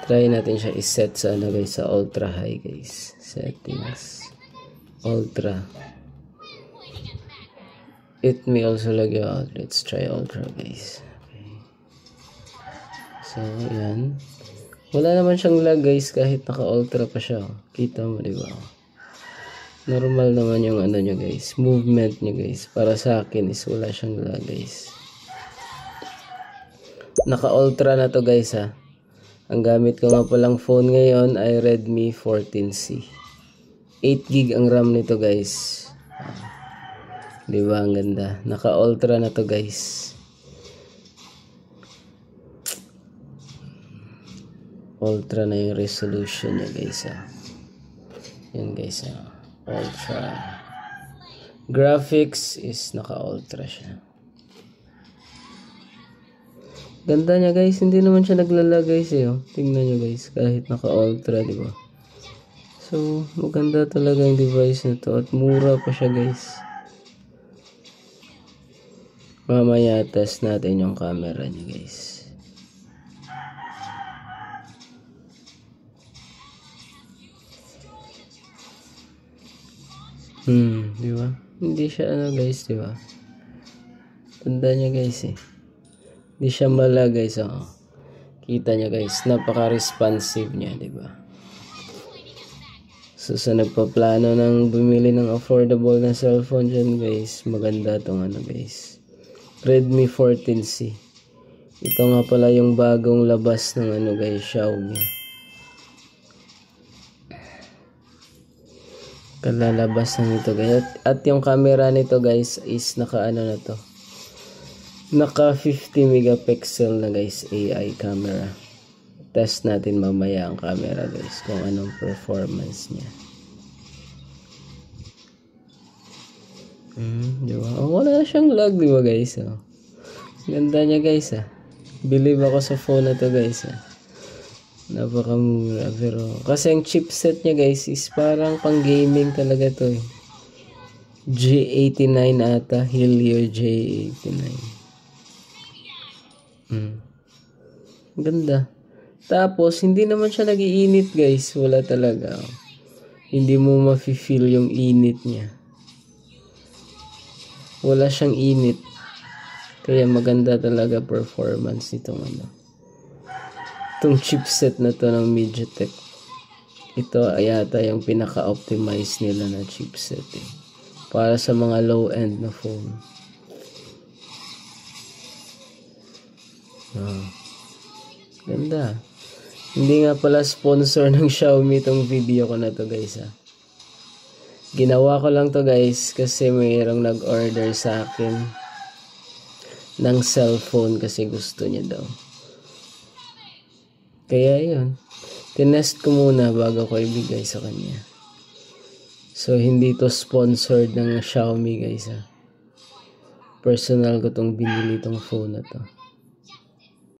Try natin siya iset sa ano guys, sa ultra high guys. Settings. Ultra. It may also lag you out. Let's try ultra guys. Okay. So, yan. Wala naman siyang lag guys kahit naka-ultra pa siya. Kita mo, di ba? Normal naman yung ano nyo guys. Movement nyo guys. Para sa akin is wala siyang lag guys. Naka-ultra na to guys ha. Ang gamit ko nga palang phone ngayon ay Redmi 14C. 8GB ang RAM nito guys. Diba ang ganda? Naka-ultra na to guys. Ultra na yung resolution niya guys ha. Yan guys ha. Ultra. Graphics is naka-ultra siya. Ganda niya guys, hindi naman siya naglalag guys eh. Oh. Tingnan nyo guys, kahit naka-ultra, di ba? So, maganda talaga yung device na to at mura pa siya guys. Mamaya test natin yung camera niya guys. Di ba? Hindi siya ano guys, di ba? Ganda niya guys eh. Hindi siya mala guys, oh. Kita niya guys, napaka-responsive niya, di ba? So sa nagpaplano ng bumili ng affordable na cellphone dyan guys, maganda tong ano guys. Redmi 14C. Ito nga pala yung bagong labas ng ano guys, Xiaomi. Kalalabas na nito guys. At yung camera nito guys is naka ano na to. Naka 50 megapixel na guys, AI camera. Test natin mamaya ang camera guys, kung anong performance niya. Diba? Oh, wala siyang lag, diba guys? Oh. Ganda niya guys ah. Believe ako sa phone na to guys ah. Napakamura, pero kasi ang chipset niya guys is parang pang gaming talaga to eh. G89 ata, Helio J89. Ganda. Tapos hindi naman siya nag-iinit guys, wala talaga. Hindi mo ma-feel yung init niya. Wala siyang init. Kaya maganda talaga performance nitong ano. Itong chipset na to ng MediaTek. Ito ay yata yung pinaka-optimize nila na chipset eh. Para sa mga low-end na phone. Ganda. Hindi nga pala sponsor ng Xiaomi itong video ko na to guys ha. Ginawa ko lang to guys kasi mayroong nag-order sa akin ng cellphone kasi gusto niya daw. Kaya yun. Tinest ko muna bago ko ibigay sa kanya. So hindi to sponsored ng Xiaomi guys ha. Personal ko tong binili tong phone na to.